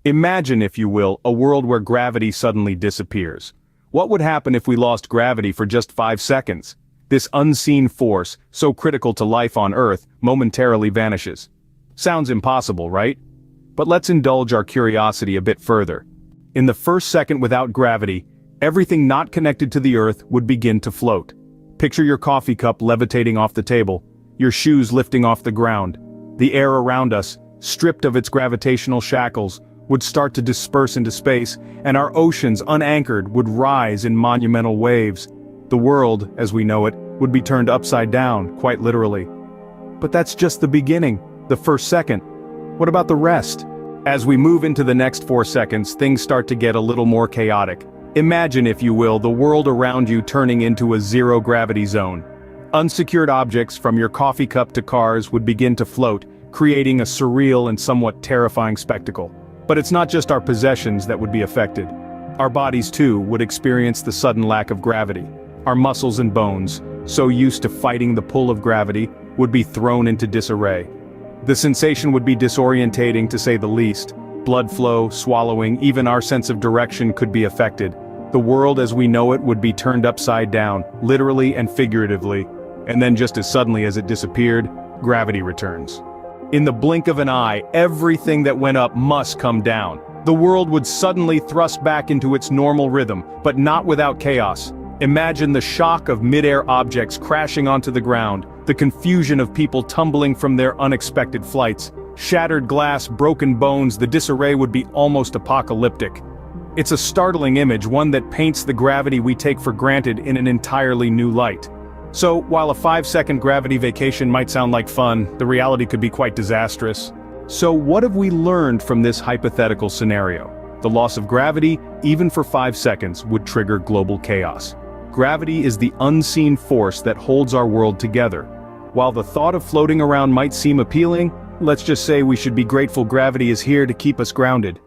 Imagine, if you will, a world where gravity suddenly disappears. What would happen if we lost gravity for just 5 seconds? This unseen force, so critical to life on Earth, momentarily vanishes. Sounds impossible, right? But let's indulge our curiosity a bit further. In the first second without gravity, everything not connected to the Earth would begin to float. Picture your coffee cup levitating off the table, your shoes lifting off the ground. The air around us, stripped of its gravitational shackles, would start to disperse into space, and our oceans, unanchored, would rise in monumental waves. The world, as we know it, would be turned upside down, quite literally. But that's just the beginning, the first second. What about the rest? As we move into the next 4 seconds, things start to get a little more chaotic. Imagine, if you will, the world around you turning into a zero-gravity zone. Unsecured objects, from your coffee cup to cars, would begin to float, creating a surreal and somewhat terrifying spectacle. But it's not just our possessions that would be affected. Our bodies, too, would experience the sudden lack of gravity. Our muscles and bones, so used to fighting the pull of gravity, would be thrown into disarray. The sensation would be disorientating, to say the least. Blood flow, swallowing, even our sense of direction could be affected. The world as we know it would be turned upside down, literally and figuratively. And then, just as suddenly as it disappeared, gravity returns. In the blink of an eye, everything that went up must come down. The world would suddenly thrust back into its normal rhythm, but not without chaos. Imagine the shock of mid-air objects crashing onto the ground, the confusion of people tumbling from their unexpected flights, shattered glass, broken bones. The disarray would be almost apocalyptic. It's a startling image, one that paints the gravity we take for granted in an entirely new light. So, while a 5-second gravity vacation might sound like fun, the reality could be quite disastrous. So what have we learned from this hypothetical scenario? The loss of gravity, even for 5 seconds, would trigger global chaos. Gravity is the unseen force that holds our world together. While the thought of floating around might seem appealing, let's just say we should be grateful gravity is here to keep us grounded.